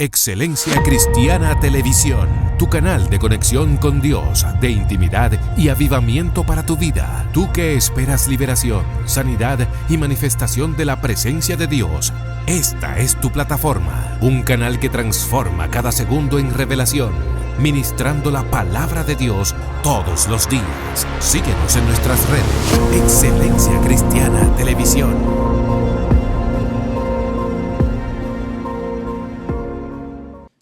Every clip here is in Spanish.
Excelencia Cristiana Televisión, tu canal de conexión con Dios, de intimidad y avivamiento para tu vida. Tú que esperas liberación, sanidad y manifestación de la presencia de Dios, esta es tu plataforma. Un canal que transforma cada segundo en revelación, ministrando la palabra de Dios todos los días. Síguenos en nuestras redes. Excelencia Cristiana Televisión.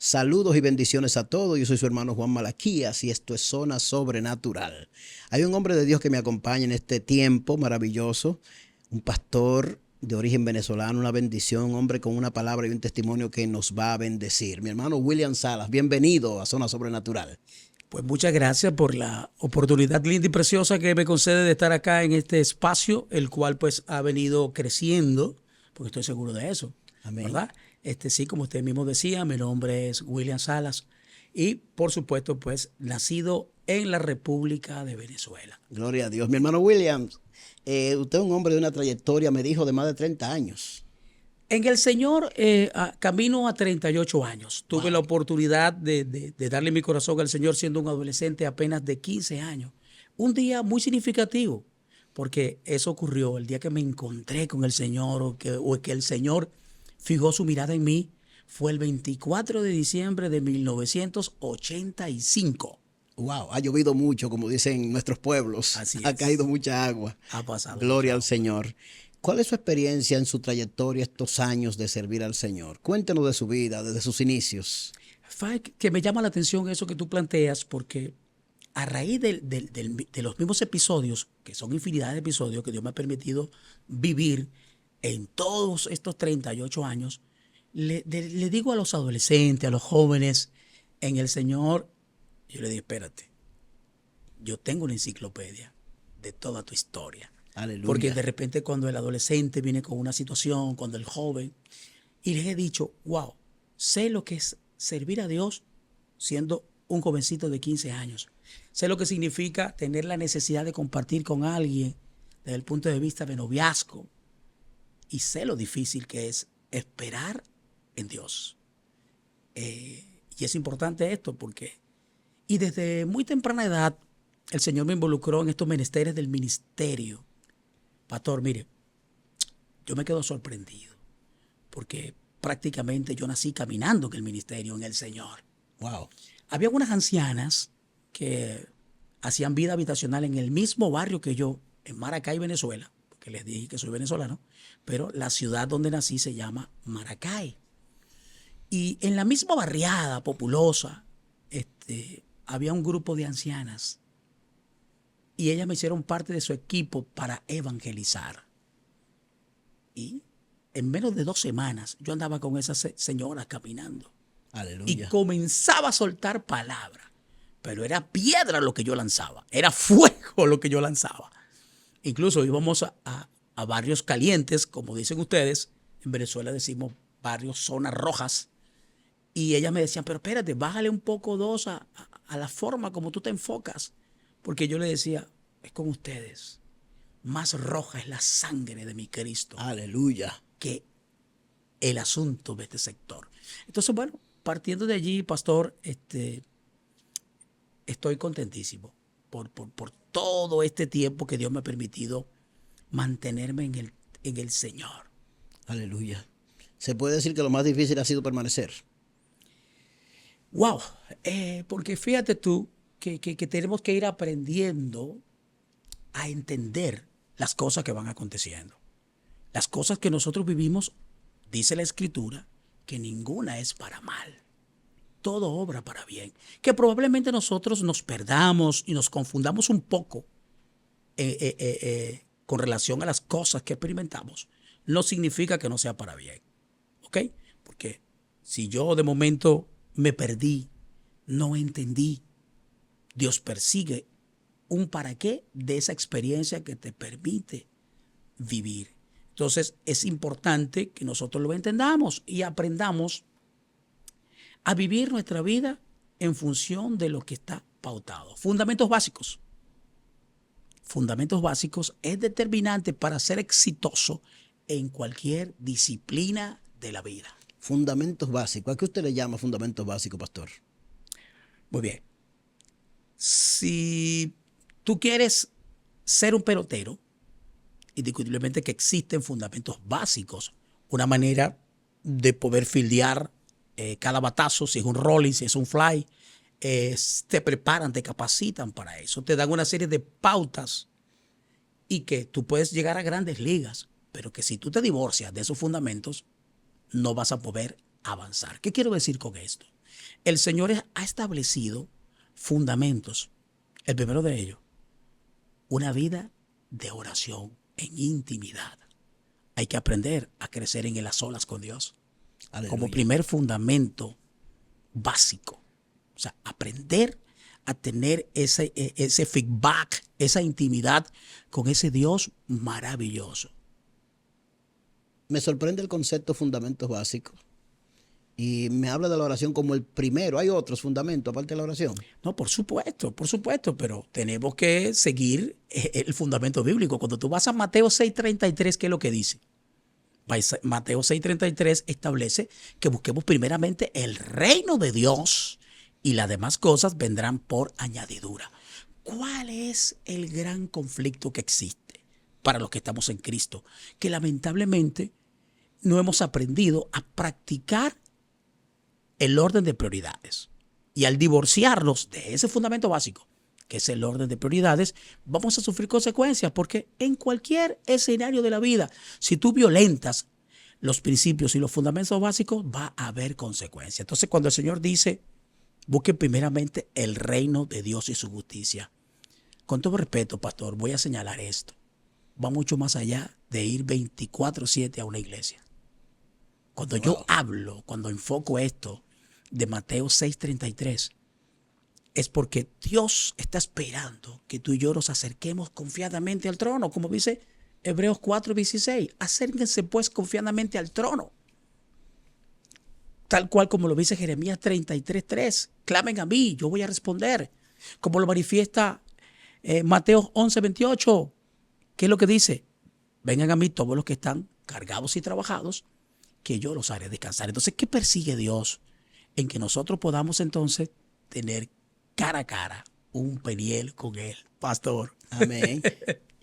Saludos y bendiciones a todos. Yo soy su hermano Juan Malaquías y esto es Zona Sobrenatural. Hay un hombre de Dios que me acompaña en este tiempo maravilloso, un pastor de origen venezolano, una bendición, un hombre con una palabra y un testimonio que nos va a bendecir. Mi hermano William Salas, bienvenido a Zona Sobrenatural. Pues muchas gracias por la oportunidad linda y preciosa que me concede de estar acá en este espacio, el cual pues ha venido creciendo, porque estoy seguro de eso. Amén. ¿Verdad? Sí, como usted mismo decía, mi nombre es William Salas y por supuesto pues nacido en la República de Venezuela. Gloria a Dios. Mi hermano William, usted es un hombre de una trayectoria, me dijo, de más de 30 años. En el Señor, camino a 38 años. Tuve la oportunidad de darle mi corazón al Señor siendo un adolescente apenas de 15 años. Un día muy significativo, porque eso ocurrió el día que me encontré con el Señor o que el Señor fijó su mirada en mí. Fue el 24 de diciembre de 1985. Wow, ha llovido mucho, como dicen nuestros pueblos. Así es. Ha caído mucha agua. Ha pasado. Gloria al Señor. ¿Cuál es su experiencia en su trayectoria estos años de servir al Señor? Cuéntenos de su vida, desde sus inicios. Que me llama la atención eso que tú planteas, porque a raíz de los mismos episodios, que son infinidad de episodios que Dios me ha permitido vivir en todos estos 38 años, le digo a los adolescentes, a los jóvenes en el Señor, yo le digo, espérate, yo tengo una enciclopedia de toda tu historia. Aleluya. Porque de repente cuando el adolescente viene con una situación, cuando el joven, y les he dicho, wow, sé lo que es servir a Dios siendo un jovencito de 15 años. Sé lo que significa tener la necesidad de compartir con alguien desde el punto de vista de noviazgo. Y sé lo difícil que es esperar en Dios. Y es importante esto porque, y desde muy temprana edad, el Señor me involucró en estos menesteres del ministerio. Pastor, mire, yo me quedo sorprendido porque prácticamente yo nací caminando en el ministerio, en el Señor. Wow. Había unas ancianas que hacían vida habitacional en el mismo barrio que yo, en Maracay, Venezuela, que les dije que soy venezolano, pero la ciudad donde nací se llama Maracay. Y en la misma barriada populosa había un grupo de ancianas y ellas me hicieron parte de su equipo para evangelizar. Y en menos de 2 semanas yo andaba con esas señoras caminando. Aleluya. Y comenzaba a soltar palabras, pero era piedra lo que yo lanzaba, era fuego lo que yo lanzaba. Incluso íbamos a barrios calientes, como dicen ustedes. En Venezuela decimos barrios, zonas rojas. Y ellas me decían, pero espérate, bájale un poco dos a la forma como tú te enfocas. Porque yo le decía, es con ustedes. Más roja es la sangre de mi Cristo. Aleluya. Que el asunto de este sector. Entonces, bueno, partiendo de allí, pastor, estoy contentísimo por todo este tiempo que Dios me ha permitido mantenerme en el Señor. Aleluya. ¿Se puede decir que lo más difícil ha sido permanecer? Wow, porque fíjate tú que tenemos que ir aprendiendo a entender las cosas que van aconteciendo. Las cosas que nosotros vivimos, dice la Escritura, que ninguna es para mal. Todo obra para bien. Que probablemente nosotros nos perdamos y nos confundamos un poco con relación a las cosas que experimentamos. No significa que no sea para bien. ¿Ok? Porque si yo de momento me perdí, no entendí, Dios persigue un para qué de esa experiencia que te permite vivir. Entonces es importante que nosotros lo entendamos y aprendamos a vivir nuestra vida en función de lo que está pautado. Fundamentos básicos. Fundamentos básicos es determinante para ser exitoso en cualquier disciplina de la vida. Fundamentos básicos. ¿A qué usted le llama fundamentos básicos, pastor? Muy bien. Si tú quieres ser un pelotero, indiscutiblemente que existen fundamentos básicos, una manera de poder fildear cada batazo, si es un rolling, si es un fly, te preparan, te capacitan para eso, te dan una serie de pautas y que tú puedes llegar a grandes ligas, pero que si tú te divorcias de esos fundamentos, no vas a poder avanzar. ¿Qué quiero decir con esto? El Señor ha establecido fundamentos. El primero de ellos, una vida de oración en intimidad. Hay que aprender a crecer en las solas con Dios. Aleluya. Como primer fundamento básico. O sea, aprender a tener ese feedback, esa intimidad con ese Dios maravilloso. Me sorprende el concepto fundamentos básicos. Y me habla de la oración como el primero. ¿Hay otros fundamentos aparte de la oración? No, por supuesto, pero tenemos que seguir el fundamento bíblico. Cuando tú vas a Mateo 6:33, ¿qué es lo que dice? Mateo 6:33 establece que busquemos primeramente el reino de Dios y las demás cosas vendrán por añadidura. ¿Cuál es el gran conflicto que existe para los que estamos en Cristo? Que lamentablemente no hemos aprendido a practicar el orden de prioridades. Y al divorciarnos de ese fundamento básico, que es el orden de prioridades, vamos a sufrir consecuencias, porque en cualquier escenario de la vida, si tú violentas los principios y los fundamentos básicos, va a haber consecuencias. Entonces, cuando el Señor dice, busquen primeramente el reino de Dios y su justicia, con todo respeto, pastor, voy a señalar esto. Va mucho más allá de ir 24/7 a una iglesia. Cuando yo hablo, cuando enfoco esto de Mateo 6:33, es porque Dios está esperando que tú y yo nos acerquemos confiadamente al trono, como dice Hebreos 4:16. Acérquense pues confiadamente al trono. Tal cual como lo dice Jeremías 33:3. Clamen a mí, yo voy a responder. Como lo manifiesta Mateo 11:28. ¿Qué es lo que dice? Vengan a mí todos los que están cargados y trabajados, que yo los haré descansar. Entonces, ¿qué persigue Dios? En que nosotros podamos entonces tener cara a cara un peniel con Él, pastor. Amén.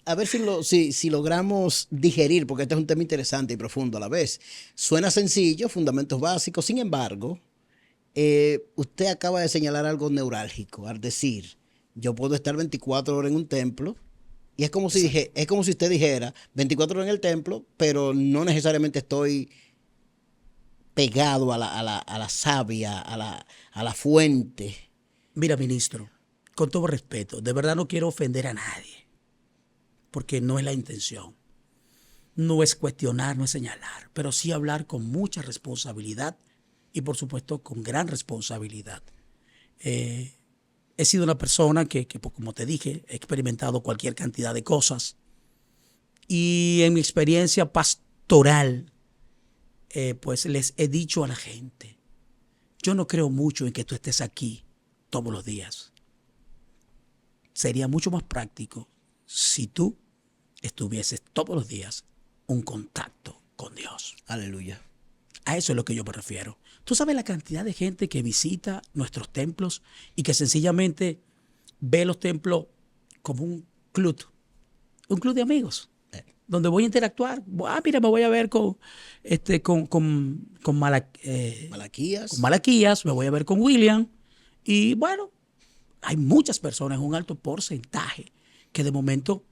A ver si logramos digerir, porque este es un tema interesante y profundo a la vez. Suena sencillo, fundamentos básicos. Sin embargo, usted acaba de señalar algo neurálgico al decir, yo puedo estar 24 horas en un templo, y es como si usted dijera 24 horas en el templo, pero no necesariamente estoy pegado a la savia, a la fuente. Mira, ministro, con todo respeto, de verdad no quiero ofender a nadie, porque no es la intención. No es cuestionar, no es señalar, pero sí hablar con mucha responsabilidad y, por supuesto, con gran responsabilidad. He sido una persona que, como te dije, he experimentado cualquier cantidad de cosas, y en mi experiencia pastoral, pues les he dicho a la gente, yo no creo mucho en que tú estés aquí todos los días. Sería mucho más práctico si tú estuvieses todos los días un contacto con Dios. Aleluya. A eso es lo que yo me refiero. Tú sabes la cantidad de gente que visita nuestros templos y que sencillamente ve los templos como un club de amigos, donde voy a interactuar. Mira, me voy a ver con Malaquías, me voy a ver con William. Y bueno, hay muchas personas, un alto porcentaje, que de momento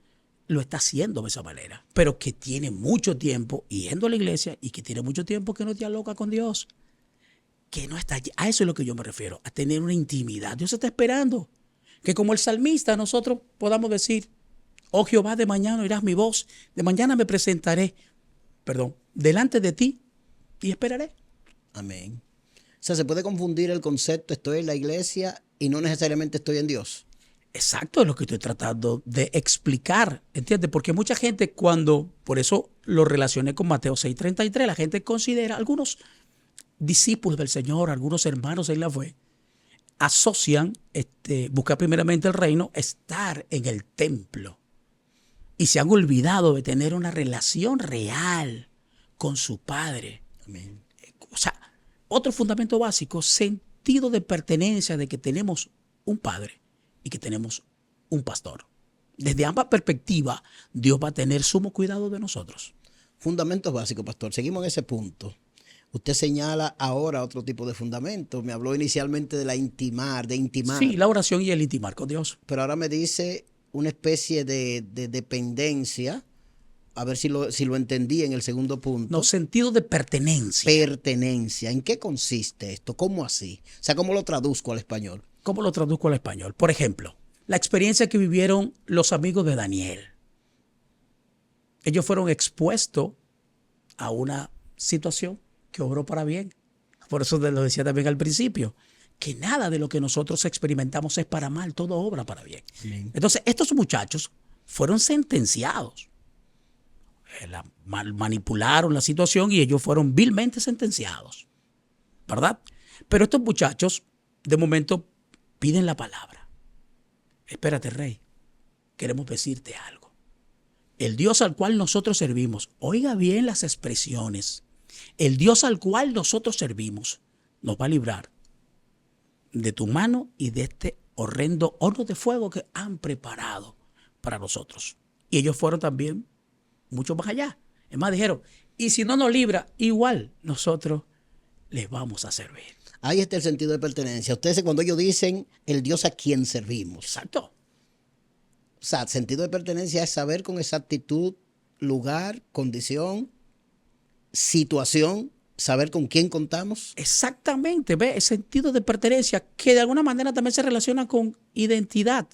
lo está haciendo de esa manera, pero que tiene mucho tiempo yendo a la iglesia y que tiene mucho tiempo que no dialoga con Dios, que no está allí. A eso es lo que yo me refiero, a tener una intimidad. Dios está esperando que, como el salmista, nosotros podamos decir, oh Jehová, de mañana oirás mi voz, de mañana me presentaré, delante de ti y esperaré. Amén. O sea, se puede confundir el concepto, estoy en la iglesia y no necesariamente estoy en Dios. Exacto, es lo que estoy tratando de explicar, ¿entiendes? Porque mucha gente por eso lo relacioné con Mateo 6:33, la gente considera, algunos discípulos del Señor, algunos hermanos en la fe, asocian buscar primeramente el reino, estar en el templo, y se han olvidado de tener una relación real con su Padre. Amén. O sea, otro fundamento básico, sentido de pertenencia de que tenemos un padre y que tenemos un pastor. Desde ambas perspectivas, Dios va a tener sumo cuidado de nosotros. Fundamentos básicos, pastor. Seguimos en ese punto. Usted señala ahora otro tipo de fundamentos. Me habló inicialmente de la intimar, de intimar. Sí, la oración y el intimar con Dios. Pero ahora me dice una especie de dependencia. A ver si lo entendí en el segundo punto. No, sentido de pertenencia. Pertenencia. ¿En qué consiste esto? ¿Cómo así? O sea, ¿cómo lo traduzco al español? ¿Cómo lo traduzco al español? Por ejemplo, la experiencia que vivieron los amigos de Daniel. Ellos fueron expuestos a una situación que obró para bien. Por eso lo decía también al principio, que nada de lo que nosotros experimentamos es para mal, todo obra para bien. Bien. Entonces, estos muchachos fueron sentenciados. Manipularon la situación y ellos fueron vilmente sentenciados, ¿verdad? Pero estos muchachos, de momento, piden la palabra. Espérate, rey, queremos decirte algo. El Dios al cual nosotros servimos, oiga bien las expresiones, el Dios al cual nosotros servimos nos va a librar de tu mano y de este horrendo horno de fuego que han preparado para nosotros. Y ellos fueron también mucho más allá. Es más, dijeron, y si no nos libra, igual nosotros les vamos a servir. Ahí está el sentido de pertenencia. Ustedes cuando ellos dicen el Dios a quien servimos. Exacto. O sea, sentido de pertenencia es saber con exactitud, lugar, condición, situación, saber con quién contamos. Exactamente, ve, el sentido de pertenencia que de alguna manera también se relaciona con identidad,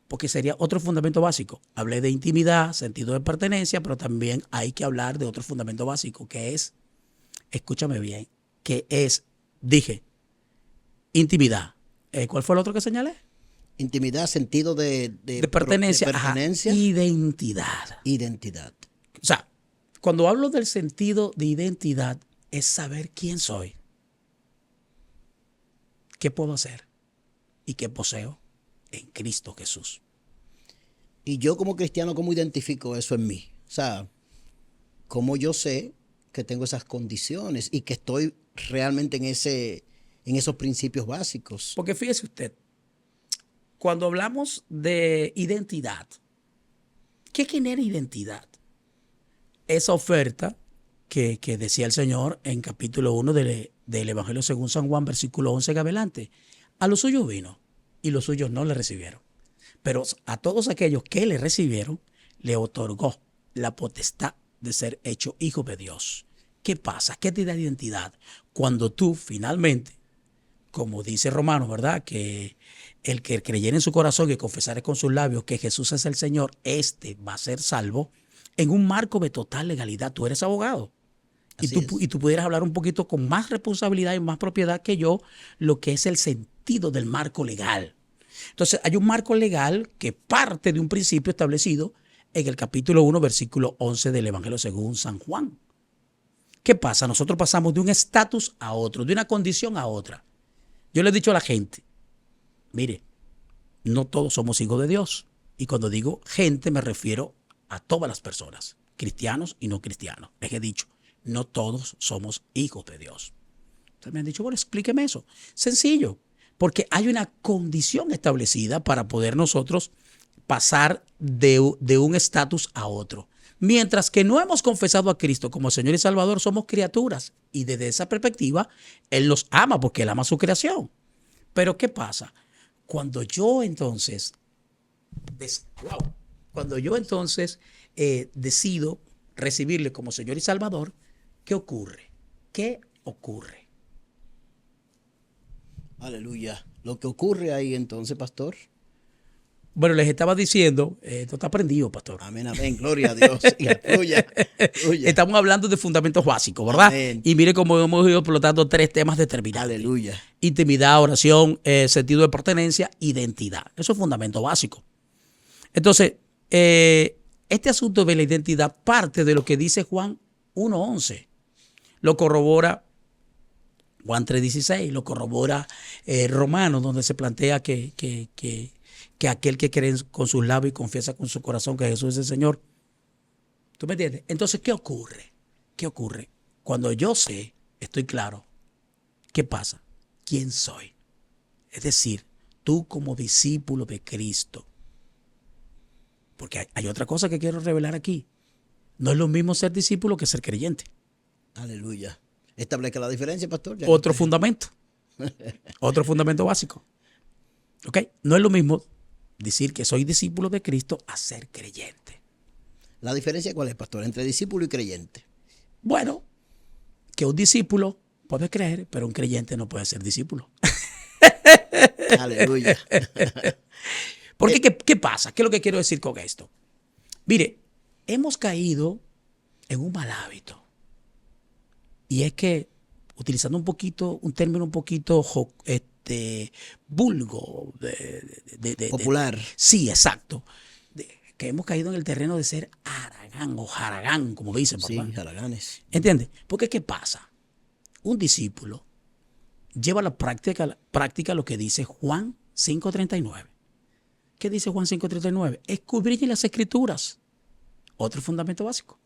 porque sería otro fundamento básico. Hablé de intimidad, sentido de pertenencia, pero también hay que hablar de otro fundamento básico, que es, escúchame bien, que es, dije, intimidad. ¿Cuál fue el otro que señalé? Intimidad, sentido de pertenencia. De pertenencia. Ajá, identidad. Identidad. O sea, cuando hablo del sentido de identidad, es saber quién soy, qué puedo hacer y qué poseo en Cristo Jesús. Y yo como cristiano, ¿cómo identifico eso en mí? O sea, ¿cómo yo sé que tengo esas condiciones y que estoy realmente en esos principios básicos? Porque fíjese usted, cuando hablamos de identidad, ¿qué genera identidad? Esa oferta que decía el Señor en capítulo 1 del Evangelio según San Juan, versículo 11 en adelante. A los suyos vino y los suyos no le recibieron. Pero a todos aquellos que le recibieron, le otorgó la potestad de ser hecho hijo de Dios. ¿Qué pasa? ¿Qué te da identidad? Cuando tú finalmente, como dice Romanos, ¿verdad? Que el que creyere en su corazón y confesare con sus labios que Jesús es el Señor, este va a ser salvo en un marco de total legalidad. Tú eres abogado. Y tú pudieras hablar un poquito con más responsabilidad y más propiedad que yo lo que es el sentido del marco legal. Entonces, hay un marco legal que parte de un principio establecido en el capítulo 1, versículo 11 del Evangelio según San Juan. ¿Qué pasa? Nosotros pasamos de un estatus a otro, de una condición a otra. Yo le he dicho a la gente, mire, no todos somos hijos de Dios. Y cuando digo gente me refiero a todas las personas, cristianos y no cristianos. Les he dicho, no todos somos hijos de Dios. Entonces me han dicho, bueno, explíqueme eso. Sencillo, porque hay una condición establecida para poder nosotros pasar de un estatus a otro. Mientras que no hemos confesado a Cristo como Señor y Salvador, somos criaturas. Y desde esa perspectiva, Él nos ama porque Él ama su creación. Pero ¿qué pasa? Cuando yo entonces decido recibirle como Señor y Salvador, ¿qué ocurre? ¿Qué ocurre? Aleluya. Lo que ocurre ahí entonces, pastor. Bueno, les estaba diciendo, esto está aprendido, pastor. Amén, amén. Gloria a Dios. Aleluya. Estamos hablando de fundamentos básicos, ¿verdad? Amén. Y mire cómo hemos ido explotando 3 temas determinantes. Aleluya. Intimidad, oración, sentido de pertenencia, identidad. Eso es fundamento básico. Entonces, este asunto de la identidad parte de lo que dice Juan 1:11. Lo corrobora Juan 3:16, lo corrobora Romanos, donde se plantea que aquel que cree con sus labios y confiesa con su corazón que Jesús es el Señor. ¿Tú me entiendes? Entonces, ¿qué ocurre? ¿Qué ocurre? Cuando yo sé estoy claro. ¿Qué pasa? ¿Quién soy? Es decir, tú como discípulo de Cristo. Porque hay otra cosa que quiero revelar aquí. No es lo mismo ser discípulo que ser creyente. Aleluya. Establezca la diferencia, pastor. Ya Otro fundamento. Otro fundamento básico. ¿Ok? No es lo mismo decir que soy discípulo de Cristo a ser creyente. ¿La diferencia cuál es, pastor? Entre discípulo y creyente. Bueno, que un discípulo puede creer, pero un creyente no puede ser discípulo. Aleluya. Porque, ¿qué pasa? ¿Qué es lo que quiero decir con esto? Mire, hemos caído en un mal hábito. Y es que, utilizando un término un poquito vulgo, Popular. sí, exacto. Que hemos caído en el terreno de ser haragán o jaragán, como dicen, Sí, ¿verdad? haraganes. ¿Entiendes? Porque ¿qué pasa? Un discípulo lleva a la práctica lo que dice Juan 5:39. ¿Qué dice Juan 5:39? Escudriñen las escrituras. Otro fundamento básico.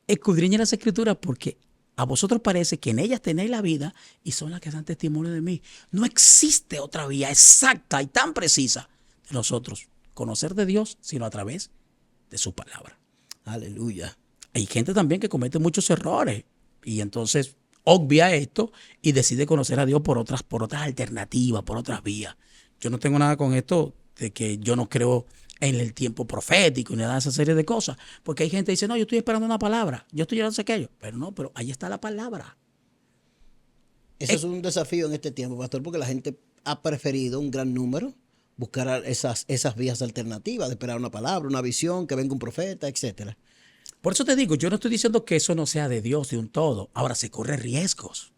Escudriñen las escrituras porque a vosotros parece que en ellas tenéis la vida y son las que dan testimonio de mí. No existe otra vía exacta y tan precisa de nosotros conocer de Dios, sino a través de su palabra. Aleluya. Hay gente también que comete muchos errores y entonces obvia esto y decide conocer a Dios por otras alternativas, por otras vías. Yo no tengo nada con esto de que yo no creo en el tiempo profético y nada de esa serie de cosas. Porque hay gente que dice, no, yo estoy esperando una palabra, yo estoy no sé qué. Pero no, pero ahí está la palabra. Eso es un desafío en este tiempo, pastor, porque la gente ha preferido un gran número buscar esas vías alternativas de esperar una palabra, una visión, que venga un profeta, etcétera. Por eso te digo, yo no estoy diciendo que eso no sea de Dios de un todo. Ahora, se corren riesgos.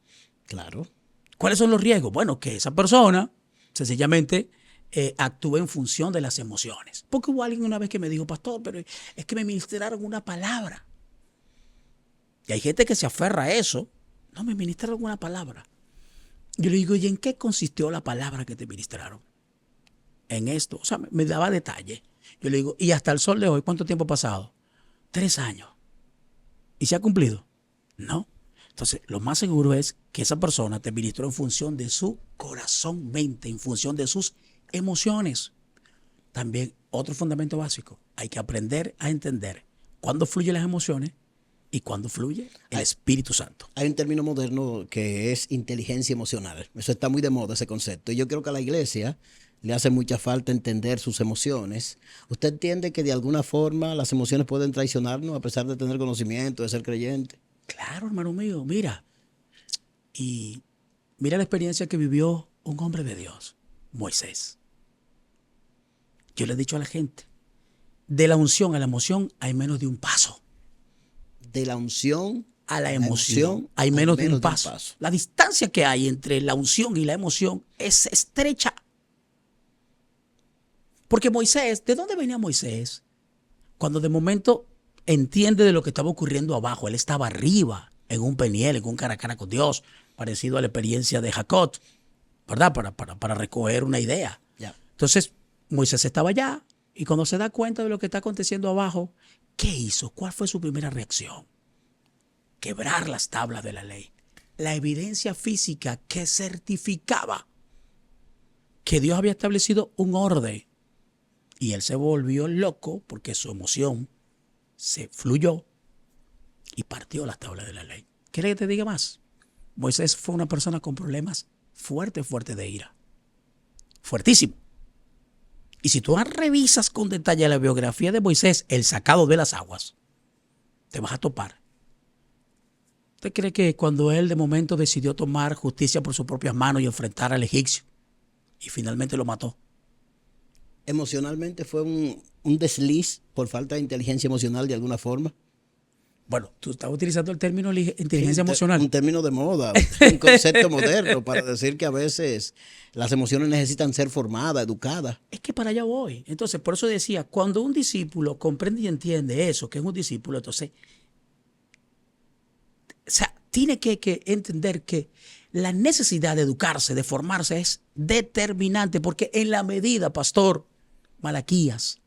Claro. ¿Cuáles son los riesgos? Bueno, que esa persona sencillamente actúe en función de las emociones. Porque hubo alguien una vez que me dijo, pastor, pero es que me ministraron una palabra. Y hay gente que se aferra a eso. No, me ministraron una palabra. Yo le digo, ¿y en qué consistió la palabra que te ministraron? En esto. O sea, me daba detalle. Yo le digo, y hasta el sol de hoy, ¿cuánto tiempo ha pasado? 3 años. ¿Y se ha cumplido? No. Entonces, lo más seguro es que esa persona te ministró en función de su corazón, mente, en función de sus emociones. También, otro fundamento básico, hay que aprender a entender cuándo fluyen las emociones y cuándo fluye el Espíritu Santo. Hay un término moderno que es inteligencia emocional. Eso está muy de moda, ese concepto. Y yo creo que a la iglesia le hace mucha falta entender sus emociones. ¿Usted entiende que de alguna forma las emociones pueden traicionarnos a pesar de tener conocimiento, de ser creyente? Claro, hermano mío, mira. Y mira la experiencia que vivió un hombre de Dios, Moisés. Yo le he dicho a la gente, de la unción a la emoción hay menos de un paso. De la unción a la emoción hay menos de un paso. La distancia que hay entre la unción y la emoción es estrecha. Porque Moisés, ¿de dónde venía Moisés? Cuando de momento entiende de lo que estaba ocurriendo abajo. Él estaba arriba, en un peniel, en un cara a cara con Dios, parecido a la experiencia de Jacob, ¿verdad? Para recoger una idea. Yeah. Entonces, Moisés estaba allá y cuando se da cuenta de lo que está aconteciendo abajo, ¿qué hizo? ¿Cuál fue su primera reacción? Quebrar las tablas de la ley. La evidencia física que certificaba que Dios había establecido un orden. Y él se volvió loco porque su emoción se fluyó y partió las tablas de la ley. ¿Quieres que te diga más? Moisés fue una persona con problemas fuertes de ira. Fuertísimo. Y si tú revisas con detalle la biografía de Moisés, el sacado de las aguas, te vas a topar. ¿Usted cree que cuando él de momento decidió tomar justicia por sus propias manos y enfrentar al egipcio y finalmente lo mató? Emocionalmente fue un desliz por falta de inteligencia emocional de alguna forma. Bueno, tú estás utilizando el término inteligencia emocional. Un término de moda, un concepto moderno para decir que a veces las emociones necesitan ser formadas, educadas. Es que para allá voy. Entonces, por eso decía, cuando un discípulo comprende y entiende eso, que es un discípulo, entonces, o sea, tiene que entender que la necesidad de educarse, de formarse es determinante, porque en la medida, pastor Malaquías,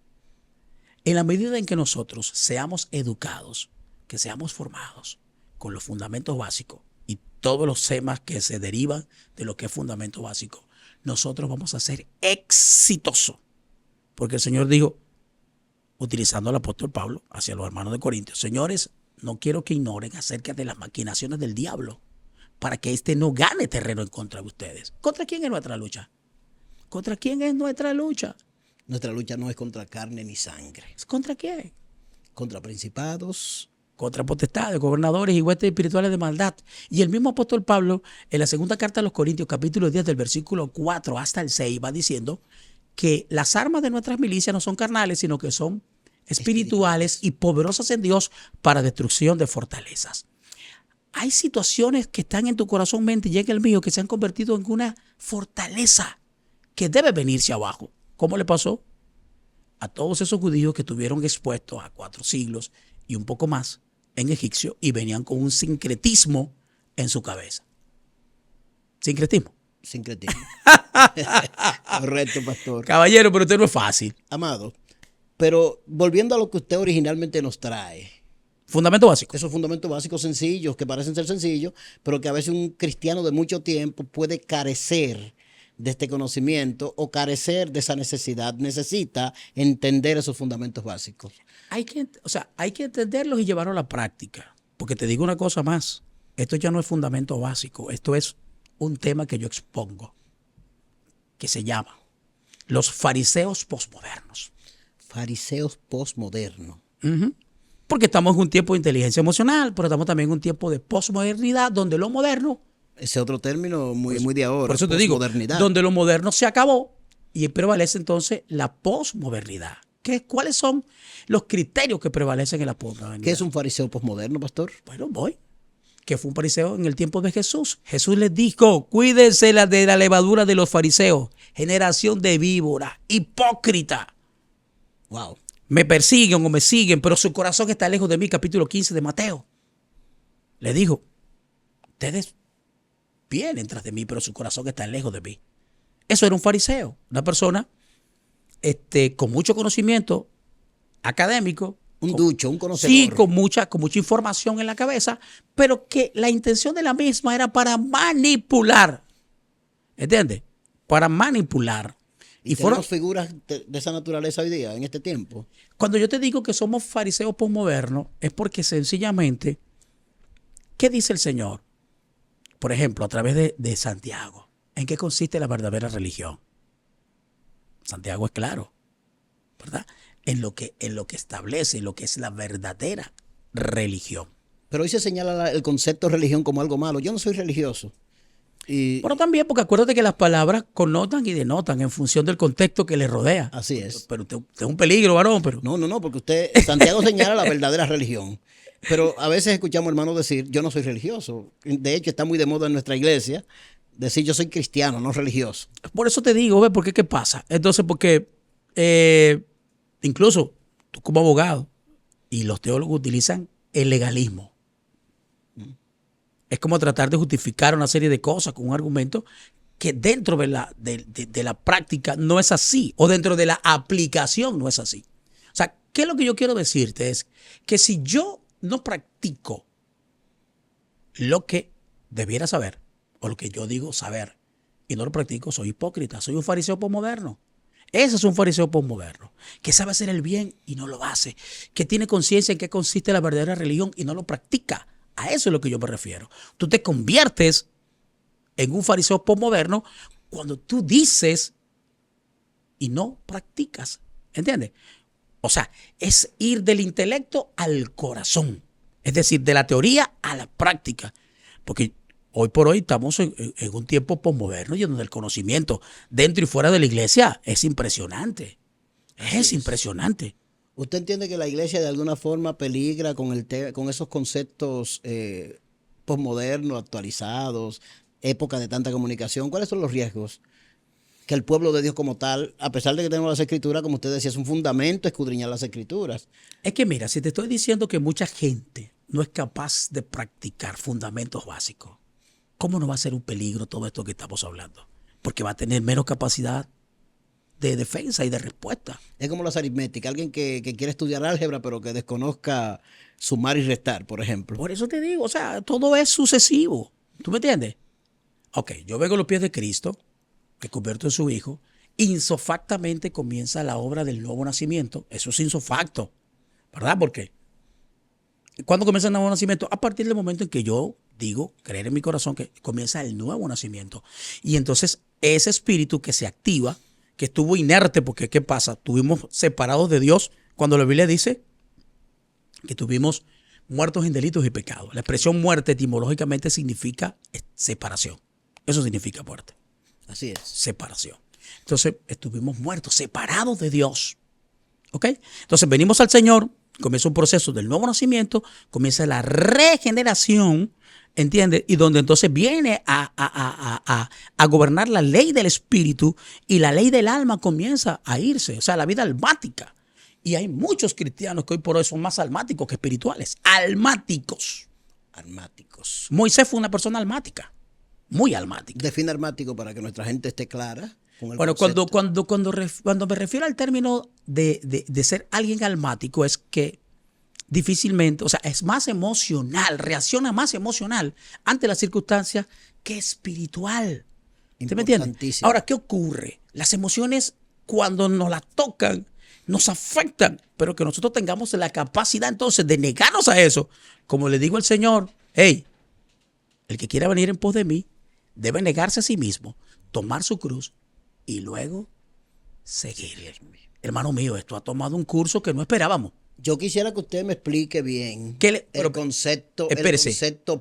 en la medida en que nosotros seamos educados, que seamos formados con los fundamentos básicos, y todos los temas que se derivan de lo que es fundamento básico, nosotros vamos a ser exitosos. Porque el Señor dijo, utilizando al apóstol Pablo hacia los hermanos de Corintios, señores, no quiero que ignoren acerca de las maquinaciones del diablo para que éste no gane terreno en contra de ustedes. ¿Contra quién es nuestra lucha? ¿Contra quién es nuestra lucha? Nuestra lucha no es contra carne ni sangre. ¿Es contra quién? Contra principados. Contra potestades, gobernadores y huestes espirituales de maldad. Y el mismo apóstol Pablo, en la segunda carta a los Corintios, capítulo 10, del versículo 4 hasta el 6, va diciendo que las armas de nuestras milicias no son carnales, sino que son espirituales y poderosas en Dios para destrucción de fortalezas. Hay situaciones que están en tu corazón, mente y en el mío que se han convertido en una fortaleza que debe venirse abajo. ¿Cómo le pasó a todos esos judíos que estuvieron expuestos a 4 siglos y un poco más en Egipcio y venían con un sincretismo en su cabeza? ¿Sincretismo? Sincretismo. Correcto, pastor. Caballero, pero usted no es fácil. Amado, pero volviendo a lo que usted originalmente nos trae, Fundamento básico. esos fundamentos básicos sencillos, que parecen ser sencillos, pero que a veces un cristiano de mucho tiempo puede carecer de este conocimiento o carecer de esa necesidad. Necesita entender esos fundamentos básicos. Hay que entenderlos y llevarlos a la práctica. Porque te digo una cosa más. Esto ya no es fundamento básico. Esto es un tema que yo expongo, que se llama los fariseos posmodernos. Fariseos posmodernos. Porque estamos en un tiempo de inteligencia emocional, pero estamos también en un tiempo de posmodernidad, donde lo moderno, Ese otro término muy de ahora. por eso te digo, posmodernidad. donde lo moderno se acabó y prevalece entonces la posmodernidad. ¿Cuáles son los criterios que prevalecen en la posmodernidad? ¿Qué es un fariseo posmoderno, pastor? Bueno, que fue un fariseo en el tiempo de Jesús. Jesús les dijo, cuídense de la levadura de los fariseos, generación de víbora, hipócrita. Wow. Me persiguen o me siguen, pero su corazón está lejos de mí, capítulo 15 de Mateo. Le dijo, ustedes vienen tras de mí, pero su corazón está lejos de mí. Eso era un fariseo, una persona con mucho conocimiento académico. Un ducho, un conocedor. Sí, con mucha información en la cabeza, pero que la intención de la misma era para manipular. ¿Entiendes? Para manipular. Y tenemos figuras de esa naturaleza hoy día, en este tiempo. Cuando yo te digo que somos fariseos posmodernos, es porque sencillamente, ¿qué dice el Señor? Por ejemplo, a través de Santiago. ¿En qué consiste la verdadera religión? Santiago es claro, ¿verdad? En lo que establece lo que es la verdadera religión. Pero hoy se señala el concepto de religión como algo malo. Yo no soy religioso. Bueno, también porque acuérdate que las palabras connotan y denotan en función del contexto que les rodea. Así es. Pero usted es un peligro, varón. Pero No, porque Santiago señala la verdadera religión. Pero a veces escuchamos hermanos decir, yo no soy religioso. De hecho, está muy de moda en nuestra iglesia decir, yo soy cristiano, no religioso. Por eso te digo, ¿por qué pasa? Entonces, porque incluso tú como abogado y los teólogos utilizan el legalismo. Es como tratar de justificar una serie de cosas con un argumento que dentro de la práctica no es así, o dentro de la aplicación no es así. O sea, ¿qué es lo que yo quiero decirte? Es que si yo no practico lo que debiera saber, o lo que yo digo saber, y no lo practico, soy hipócrita, soy un fariseo posmoderno. Ese es un fariseo posmoderno, que sabe hacer el bien y no lo hace, que tiene conciencia en qué consiste la verdadera religión y no lo practica. A eso es lo que yo me refiero. Tú te conviertes en un fariseo posmoderno cuando tú dices y no practicas. ¿Entiendes? O sea, es ir del intelecto al corazón. Es decir, de la teoría a la práctica. Porque hoy por hoy estamos en un tiempo posmoderno y donde el conocimiento dentro y fuera de la iglesia es impresionante. Es impresionante. ¿Usted entiende que la iglesia de alguna forma peligra con esos conceptos posmodernos, actualizados, época de tanta comunicación? ¿Cuáles son los riesgos? Que el pueblo de Dios como tal, a pesar de que tenemos las escrituras, como usted decía, es un fundamento escudriñar las escrituras. Es que mira, si te estoy diciendo que mucha gente no es capaz de practicar fundamentos básicos, ¿cómo no va a ser un peligro todo esto que estamos hablando? Porque va a tener menos capacidad de defensa y de respuesta. Es como las aritméticas, alguien que quiere estudiar álgebra pero que desconozca sumar y restar, por ejemplo. Por eso te digo, o sea, todo es sucesivo. ¿Tú me entiendes? Ok, yo vengo a los pies de Cristo, me convierto en su hijo, insofactamente comienza la obra del nuevo nacimiento. Eso es insofacto, ¿verdad? Porque ¿cuándo comienza el nuevo nacimiento? A partir del momento en que yo digo, creer en mi corazón, que comienza el nuevo nacimiento. Y entonces ese espíritu que se activa, que estuvo inerte, porque ¿qué pasa? Estuvimos separados de Dios cuando la Biblia dice que estuvimos muertos en delitos y pecados. La expresión muerte etimológicamente significa separación. Eso significa muerte. Así es. Separación. Entonces estuvimos muertos, separados de Dios. ¿Ok? Entonces venimos al Señor, comienza un proceso del nuevo nacimiento, comienza la regeneración, ¿entiendes? Y donde entonces viene a gobernar la ley del espíritu y la ley del alma comienza a irse, o sea, la vida almática. Y hay muchos cristianos que hoy por hoy son más almáticos que espirituales. Almáticos. Almáticos. Moisés fue una persona almática, muy almática. Define almático para que nuestra gente esté clara con el Bueno, concepto. cuando me refiero al término de ser alguien almático, es que difícilmente, o sea, es más emocional, reacciona más emocional ante las circunstancias que espiritual. ¿Usted me entiende? Importantísimo. Ahora, ¿qué ocurre? Las emociones, cuando nos las tocan, nos afectan, pero que nosotros tengamos la capacidad entonces de negarnos a eso. Como le digo al Señor, hey, el que quiera venir en pos de mí debe negarse a sí mismo, tomar su cruz y luego seguirle. Hermano mío, esto ha tomado un curso que no esperábamos. Yo quisiera que usted me explique bien Pero, el concepto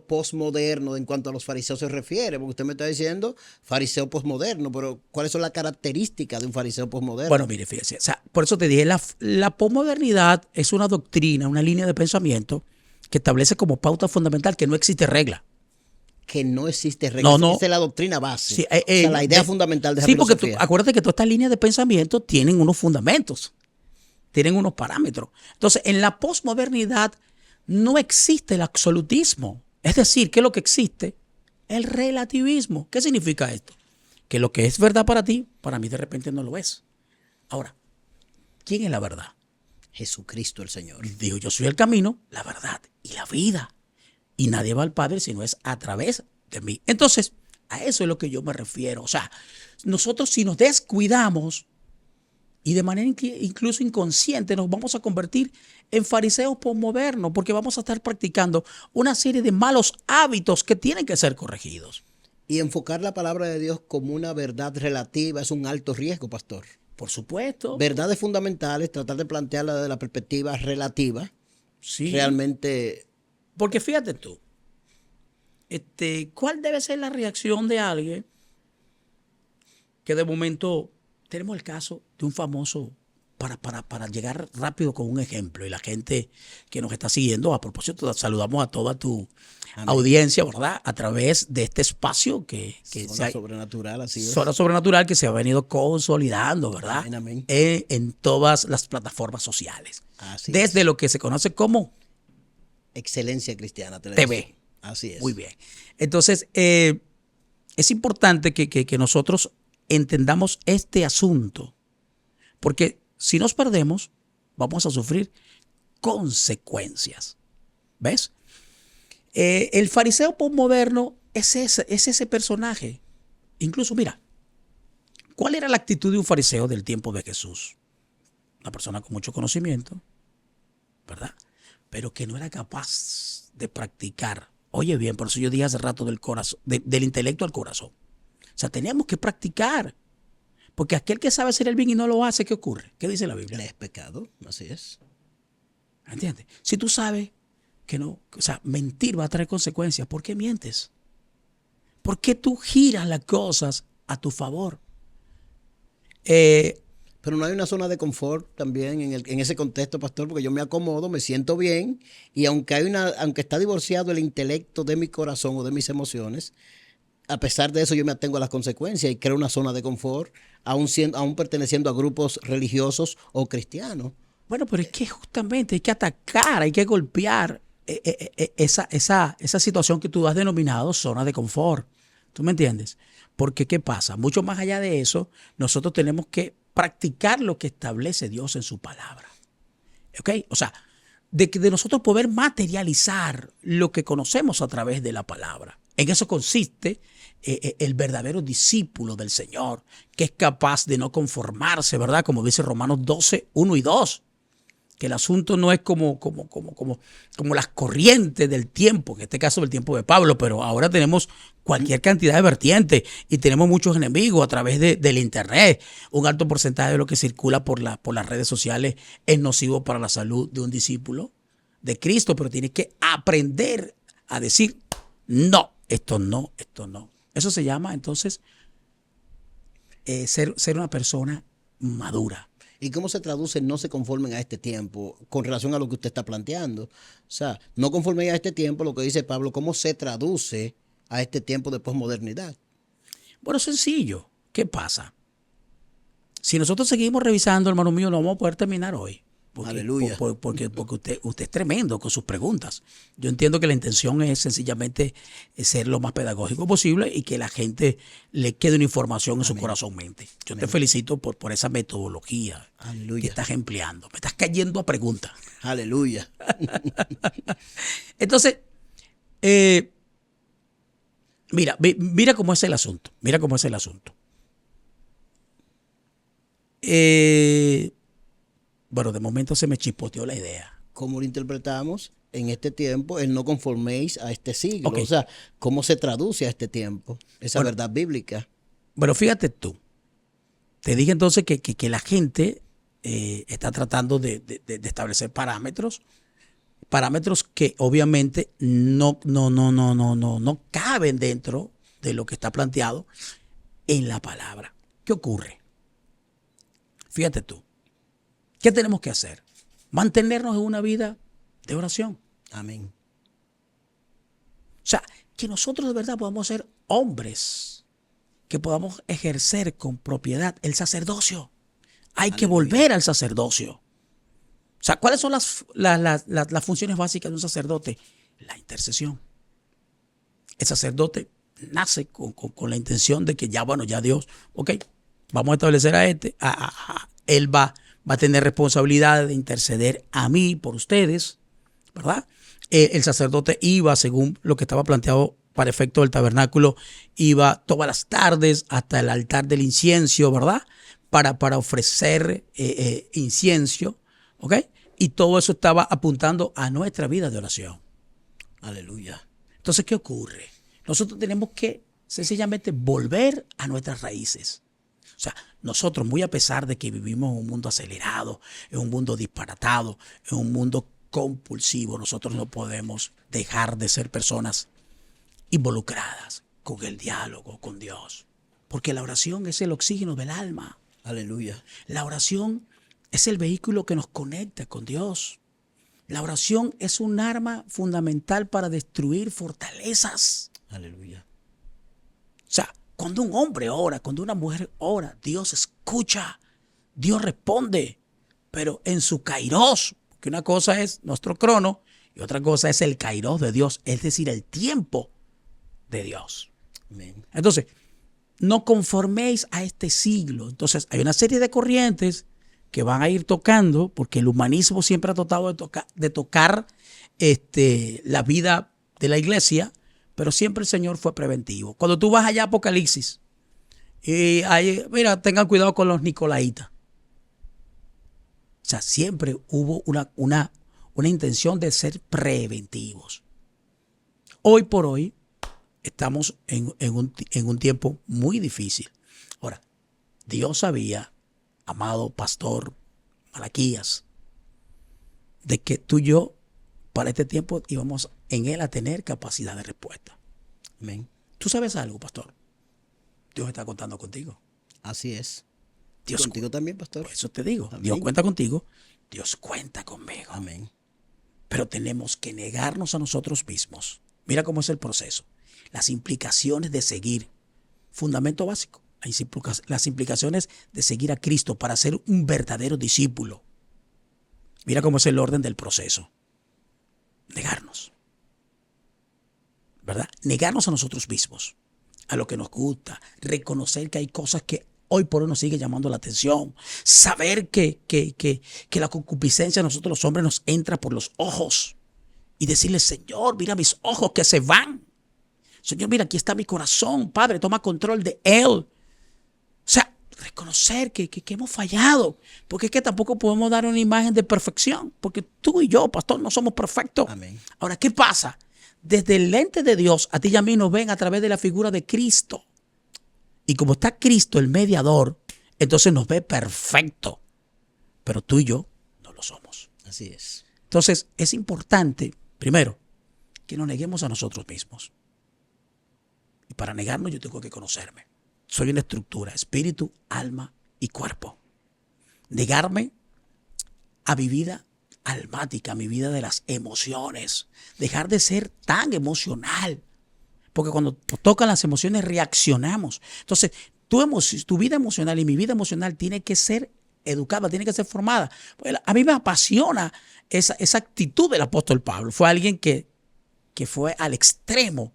postmoderno en cuanto a los fariseos se refiere, porque usted me está diciendo fariseo postmoderno, pero ¿cuáles son las características de un fariseo postmoderno? Bueno, mire, fíjese, o sea, por eso te dije, la posmodernidad es una doctrina, una línea de pensamiento que establece como pauta fundamental que no existe regla. Que no existe regla. No. Esa es la doctrina base. Sí, o sea, la idea fundamental de esa sí, porque filosofía. acuérdate que todas estas líneas de pensamiento tienen unos fundamentos, tienen unos parámetros. Entonces, en la posmodernidad no existe el absolutismo. Es decir, ¿qué es lo que existe? El relativismo. ¿Qué significa esto? Que lo que es verdad para ti, para mí de repente no lo es. Ahora, ¿quién es la verdad? Jesucristo el Señor. Dijo, yo soy el camino, la verdad y la vida. Y nadie va al Padre si no es a través de mí. Entonces, a eso es lo que yo me refiero. O sea, nosotros si nos descuidamos y de manera incluso inconsciente nos vamos a convertir en fariseos posmodernos porque vamos a estar practicando una serie de malos hábitos que tienen que ser corregidos. Y enfocar la palabra de Dios como una verdad relativa es un alto riesgo, pastor. Por supuesto. Verdades fundamentales, tratar de plantearla desde la perspectiva relativa, Sí. realmente... Porque fíjate tú, ¿cuál debe ser la reacción de alguien que de momento tenemos el caso de un famoso, para llegar rápido con un ejemplo, y la gente que nos está siguiendo, a propósito, saludamos a toda tu audiencia, ¿verdad? A través de este espacio que Zona Sobrenatural, así es. Zona Sobrenatural, que se ha venido consolidando, ¿verdad? Amén, amén. En todas las plataformas sociales. Así Desde es. lo que se conoce como Excelencia Cristiana Televisión. TV. Así es. Muy bien. Entonces, es importante que nosotros entendamos este asunto, porque si nos perdemos, vamos a sufrir consecuencias. ¿Ves? El fariseo posmoderno es ese personaje. Incluso, mira, ¿cuál era la actitud de un fariseo del tiempo de Jesús? Una persona con mucho conocimiento, ¿verdad? Pero que no era capaz de practicar. Oye bien, por eso yo dije hace rato del corazón, del intelecto al corazón. O sea, tenemos que practicar. Porque aquel que sabe hacer el bien y no lo hace, ¿qué ocurre? ¿Qué dice la Biblia? Le es pecado, así es. ¿Entiendes? Si tú sabes que no, o sea, mentir va a traer consecuencias, ¿por qué mientes? ¿Por qué tú giras las cosas a tu favor? Pero no hay una zona de confort también en ese contexto, pastor, porque yo me acomodo, me siento bien, y aunque está divorciado el intelecto de mi corazón o de mis emociones, a pesar de eso yo me atengo a las consecuencias y creo una zona de confort, aún perteneciendo a grupos religiosos o cristianos. Bueno, pero es que justamente hay que atacar, hay que golpear esa situación que tú has denominado zona de confort. ¿Tú me entiendes? Porque ¿qué pasa? Mucho más allá de eso, nosotros tenemos que practicar lo que establece Dios en su palabra. ¿Ok? O sea, de nosotros poder materializar lo que conocemos a través de la palabra. En eso consiste el verdadero discípulo del Señor, que es capaz de no conformarse, ¿verdad? Como dice Romanos 12, 1 y 2. Que el asunto no es como las corrientes del tiempo, en este caso el tiempo de Pablo, pero ahora tenemos cualquier cantidad de vertientes y tenemos muchos enemigos a través del internet. Un alto porcentaje de lo que circula por las redes sociales es nocivo para la salud de un discípulo de Cristo, pero tienes que aprender a decir no, esto no, esto no. Eso se llama entonces ser una persona madura. ¿Y cómo se traduce no se conformen a este tiempo con relación a lo que usted está planteando? O sea, no conformen a este tiempo, lo que dice Pablo, ¿cómo se traduce a este tiempo de posmodernidad? Bueno, sencillo. ¿Qué pasa? Si nosotros seguimos revisando, hermano mío, no vamos a poder terminar hoy. Aleluya. Porque usted es tremendo con sus preguntas. Yo entiendo que la intención es sencillamente ser lo más pedagógico posible y que la gente le quede una información en su corazón mente. Yo te felicito por esa metodología que estás empleando. Me estás cayendo a preguntas. Aleluya. Entonces, mira cómo es el asunto. Mira cómo es el asunto. Bueno, de momento se me chispoteó la idea. ¿Cómo lo interpretamos en este tiempo? El no conforméis a este siglo. Okay. O sea, ¿cómo se traduce a este tiempo esa verdad bíblica? Bueno, fíjate tú. Te dije entonces que la gente está tratando de establecer parámetros que obviamente no caben dentro de lo que está planteado en la palabra. ¿Qué ocurre? Fíjate tú. ¿Qué tenemos que hacer? Mantenernos en una vida de oración. Amén. O sea, que nosotros de verdad podamos ser hombres, que podamos ejercer con propiedad el sacerdocio. Hay que volver al sacerdocio. O sea, ¿cuáles son las funciones básicas de un sacerdote? La intercesión. El sacerdote nace con la intención de que ya Dios, ok, vamos a establecer a él va a tener responsabilidad de interceder a mí por ustedes, ¿verdad? El sacerdote iba, según lo que estaba planteado para efecto del tabernáculo, iba todas las tardes hasta el altar del incienso, ¿verdad? Para ofrecer incienso, ¿ok? Y todo eso estaba apuntando a nuestra vida de oración. Aleluya. Entonces, ¿qué ocurre? Nosotros tenemos que sencillamente volver a nuestras raíces. O sea, nosotros, muy a pesar de que vivimos en un mundo acelerado, en un mundo disparatado, en un mundo compulsivo, nosotros no podemos dejar de ser personas involucradas con el diálogo con Dios. Porque la oración es el oxígeno del alma. Aleluya. La oración es el vehículo que nos conecta con Dios. La oración es un arma fundamental para destruir fortalezas. Aleluya. O sea, cuando un hombre ora, cuando una mujer ora, Dios escucha, Dios responde, pero en su kairos, porque una cosa es nuestro crono y otra cosa es el kairos de Dios, es decir, el tiempo de Dios. Amén. Entonces, no conforméis a este siglo. Entonces, hay una serie de corrientes que van a ir tocando, porque el humanismo siempre ha tratado de tocar la vida de la iglesia, pero siempre el Señor fue preventivo. Cuando tú vas allá a Apocalipsis, y ahí, mira, tengan cuidado con los nicolaitas. O sea, siempre hubo una intención de ser preventivos. Hoy por hoy estamos en un tiempo muy difícil. Ahora, Dios sabía, amado pastor Malaquías, de que tú y yo para este tiempo íbamos en él a tener capacidad de respuesta. Amén. ¿Tú sabes algo, pastor? Dios está contando contigo. Así es. Dios Contigo también, pastor. Por eso te digo, Amén. Dios cuenta contigo, Dios cuenta conmigo. Amén. Pero tenemos que negarnos a nosotros mismos. Mira cómo es el proceso. Las implicaciones de seguir. Fundamento básico. Las implicaciones de seguir a Cristo para ser un verdadero discípulo. Mira cómo es el orden del proceso. Negarnos. ¿Verdad? Negarnos a nosotros mismos. A lo que nos gusta. Reconocer que hay cosas que hoy por hoy nos sigue llamando la atención. Saber que la concupiscencia a nosotros los hombres nos entra por los ojos. Y decirle, Señor, mira mis ojos que se van. Señor, mira, aquí está mi corazón. Padre, toma control de él. O sea, reconocer que hemos fallado. Porque es que tampoco podemos dar una imagen de perfección. Porque tú y yo, pastor, no somos perfectos. Amén. Ahora, ¿qué pasa? Desde el lente de Dios, a ti y a mí nos ven a través de la figura de Cristo. Y como está Cristo, el mediador, entonces nos ve perfecto. Pero tú y yo no lo somos. Así es. Entonces, es importante, primero, que nos neguemos a nosotros mismos. Y para negarnos yo tengo que conocerme. Soy una estructura, espíritu, alma y cuerpo. Negarme a mi vida almática, a mi vida de las emociones. Dejar de ser tan emocional. Porque cuando tocan las emociones reaccionamos. Entonces, tu vida emocional y mi vida emocional tiene que ser educada, tiene que ser formada. A mí me apasiona esa actitud del apóstol Pablo. Fue alguien que fue al extremo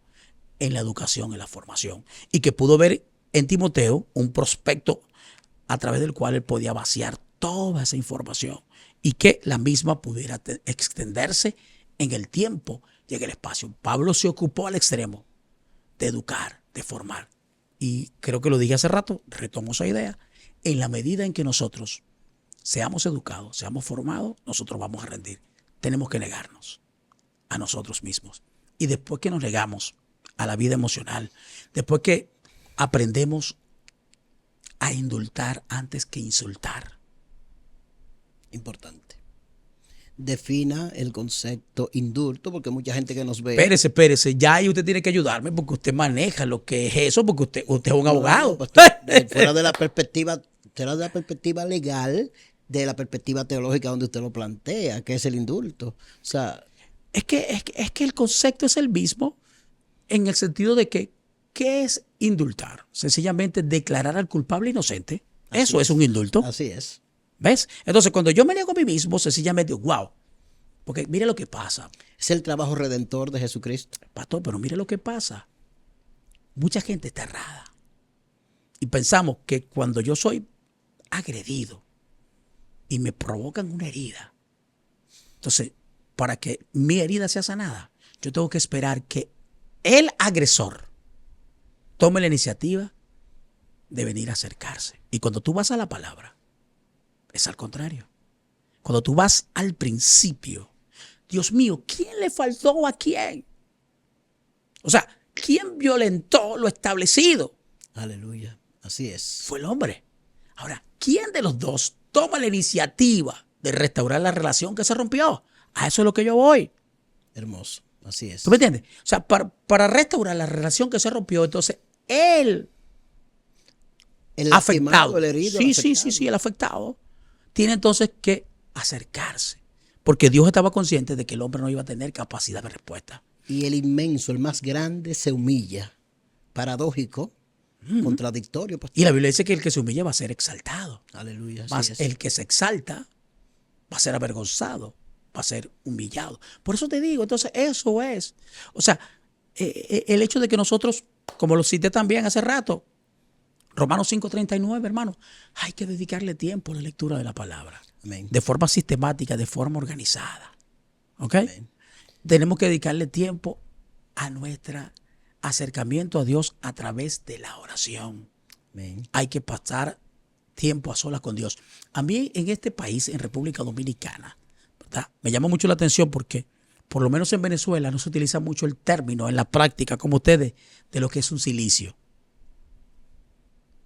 en la educación, en la formación. Y que pudo ver en Timoteo un prospecto a través del cual él podía vaciar toda esa información. Y que la misma pudiera extenderse en el tiempo y en el espacio. Pablo se ocupó al extremo de educar, de formar. Y creo que lo dije hace rato, retomo esa idea. En la medida en que nosotros seamos educados, seamos formados, nosotros vamos a rendir. Tenemos que negarnos a nosotros mismos. Y después que nos negamos a la vida emocional, después que aprendemos a indultar antes que insultar. Importante. Defina el concepto indulto, porque mucha gente que nos ve. Espérese, ya ahí usted tiene que ayudarme porque usted maneja lo que es eso, porque usted es un abogado. Pues, fuera de la perspectiva legal, de la perspectiva teológica donde usted lo plantea, que es el indulto. O sea, es que el concepto es el mismo en el sentido de que, ¿qué es indultar? Sencillamente declarar al culpable inocente. Eso es un indulto. Así es. ¿Ves? Entonces, cuando yo me niego a mí mismo, sencillamente digo, wow. Porque mire lo que pasa. Es el trabajo redentor de Jesucristo. Pastor, pero mire lo que pasa. Mucha gente está errada. Y pensamos que cuando yo soy agredido y me provocan una herida, entonces, para que mi herida sea sanada, yo tengo que esperar que el agresor tome la iniciativa de venir a acercarse. Y cuando tú vas a la palabra, es al contrario. Cuando tú vas al principio, Dios mío, ¿quién le faltó a quién? O sea, ¿quién violentó lo establecido? Aleluya. Así es. Fue el hombre. Ahora, ¿quién de los dos toma la iniciativa de restaurar la relación que se rompió? A eso es lo que yo voy. Hermoso. Así es. ¿Tú me entiendes? O sea, para restaurar la relación que se rompió, entonces el afectado. El herido, Sí, el afectado tiene entonces que acercarse. Porque Dios estaba consciente de que el hombre no iba a tener capacidad de respuesta. Y el inmenso, el más grande, se humilla. Paradójico, contradictorio. Pastor. Y la Biblia dice que el que se humilla va a ser exaltado. Aleluya. Más el que se exalta va a ser avergonzado, va a ser humillado. Por eso te digo, entonces eso es. O sea, el hecho de que nosotros, como lo cité también hace rato, Romanos 5:39, hermano, hay que dedicarle tiempo a la lectura de la palabra. Amén. De forma sistemática, de forma organizada. ¿Ok? Amén. Tenemos que dedicarle tiempo a nuestro acercamiento a Dios a través de la oración. Amén. Hay que pasar tiempo a solas con Dios. A mí en este país, en República Dominicana, ¿verdad? Me llama mucho la atención porque por lo menos en Venezuela no se utiliza mucho el término en la práctica, como ustedes, de lo que es un cilicio.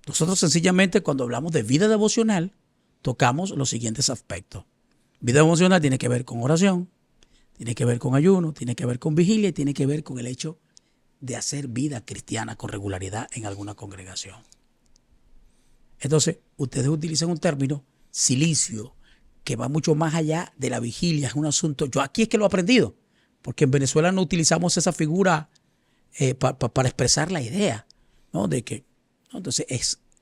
Nosotros sencillamente cuando hablamos de vida devocional, tocamos los siguientes aspectos. Vida devocional tiene que ver con oración, tiene que ver con ayuno, tiene que ver con vigilia y tiene que ver con el hecho de hacer vida cristiana con regularidad en alguna congregación. Entonces, ustedes utilizan un término, cilicio, que va mucho más allá de la vigilia. Es un asunto, yo aquí es que lo he aprendido, porque en Venezuela no utilizamos esa figura para expresar la idea, ¿no? De que, ¿no? Entonces,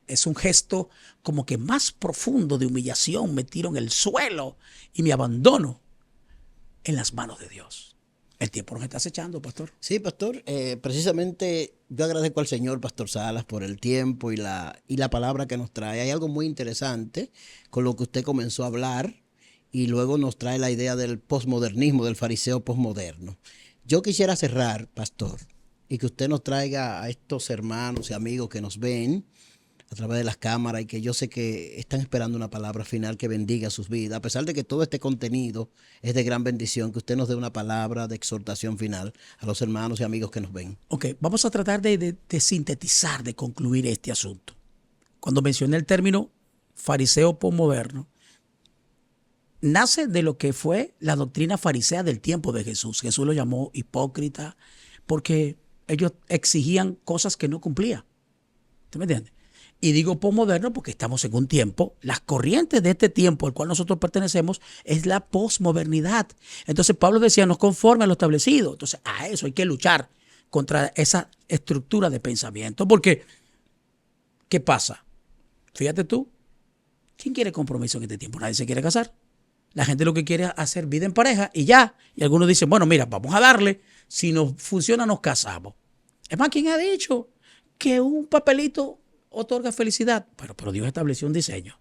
es un gesto como que más profundo de humillación. Me tiro en el suelo y me abandono en las manos de Dios. El tiempo nos está acechando, pastor. Sí, pastor. Precisamente yo agradezco al Señor, Pastor Salas, por el tiempo y la palabra que nos trae. Hay algo muy interesante con lo que usted comenzó a hablar y luego nos trae la idea del posmodernismo, del fariseo posmoderno. Yo quisiera cerrar, pastor, y que usted nos traiga a estos hermanos y amigos que nos ven a través de las cámaras y que yo sé que están esperando una palabra final que bendiga sus vidas. A pesar de que todo este contenido es de gran bendición, que usted nos dé una palabra de exhortación final a los hermanos y amigos que nos ven. Ok, vamos a tratar de sintetizar, de concluir este asunto. Cuando mencioné el término fariseo posmoderno, nace de lo que fue la doctrina farisea del tiempo de Jesús. Jesús lo llamó hipócrita porque ellos exigían cosas que no cumplían. ¿Usted me entiende? Y digo posmoderno porque estamos en un tiempo, las corrientes de este tiempo al cual nosotros pertenecemos es la posmodernidad. Entonces Pablo decía, no conforme a lo establecido. Entonces a eso hay que luchar contra esa estructura de pensamiento. Porque, ¿qué pasa? Fíjate tú, ¿quién quiere compromiso en este tiempo? Nadie se quiere casar. La gente lo que quiere es hacer vida en pareja y ya. Y algunos dicen, bueno, mira, vamos a darle. Si nos funciona, nos casamos. Es más, ¿quién ha dicho que un papelito otorga felicidad? Pero Dios estableció un diseño,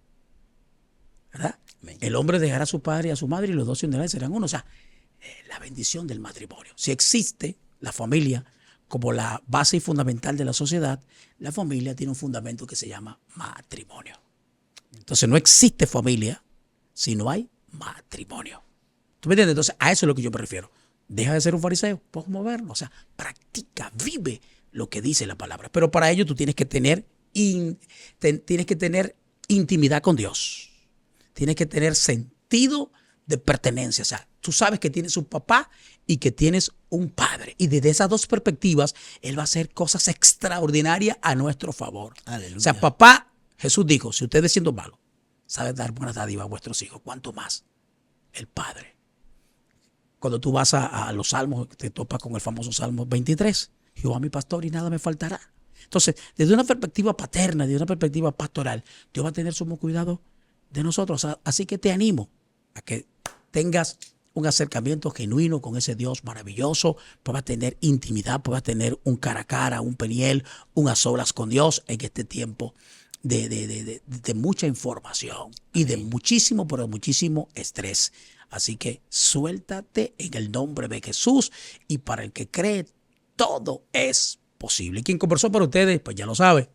¿verdad? Amén. El hombre dejará a su padre y a su madre y los dos se unirán y serán uno. O sea, la bendición del matrimonio. Si existe la familia como la base y fundamental de la sociedad, la familia tiene un fundamento que se llama matrimonio. Entonces no existe familia si no hay matrimonio. ¿Tú me entiendes? Entonces a eso es lo que yo me refiero. Deja de ser un fariseo, posmoderno. O sea, practica, vive lo que dice la palabra. Pero para ello tú tienes que tener intimidad con Dios. Tienes que tener sentido de pertenencia. O sea, tú sabes que tienes un papá y que tienes un padre. Y desde esas dos perspectivas, Él va a hacer cosas extraordinarias a nuestro favor. Aleluya. O sea, papá, Jesús dijo, si ustedes siendo malos, saben dar buenas dádivas a vuestros hijos, ¿cuánto más? El Padre. Cuando tú vas a los salmos, te topas con el famoso Salmo 23. Jehová mi pastor y nada me faltará. Entonces, desde una perspectiva paterna, desde una perspectiva pastoral, Dios va a tener sumo cuidado de nosotros. Así que te animo a que tengas un acercamiento genuino con ese Dios maravilloso, puedas tener intimidad, puedas tener un cara a cara, un peniel, un a solas con Dios en este tiempo de mucha información y de muchísimo, pero muchísimo estrés. Así que suéltate en el nombre de Jesús y para el que cree, todo es posible. Quien conversó para ustedes, pues ya lo sabe.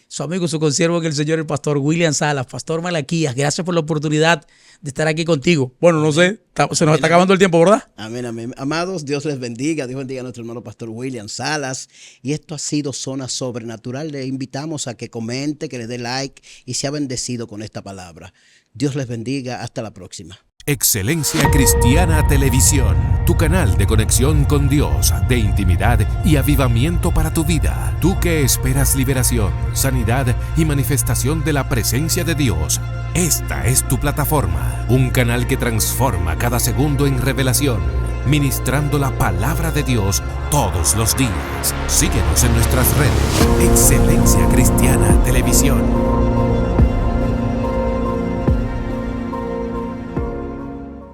Su amigo, su consiervo en el Señor, el pastor William Salas, pastor Malaquías. Gracias por la oportunidad de estar aquí contigo. Bueno, no sé, se nos está acabando el tiempo, ¿verdad? Amén, amén. Amados, Dios les bendiga. Dios bendiga a nuestro hermano pastor William Salas. Y esto ha sido Zona Sobrenatural. Le invitamos a que comente, que le dé like y sea bendecido con esta palabra. Dios les bendiga. Hasta la próxima. Excelencia Cristiana Televisión, tu canal de conexión con Dios, de intimidad y avivamiento para tu vida. Tú que esperas liberación, sanidad y manifestación de la presencia de Dios. Esta es tu plataforma, un canal que transforma cada segundo en revelación, ministrando la palabra de Dios todos los días. Síguenos en nuestras redes. Excelencia Cristiana Televisión.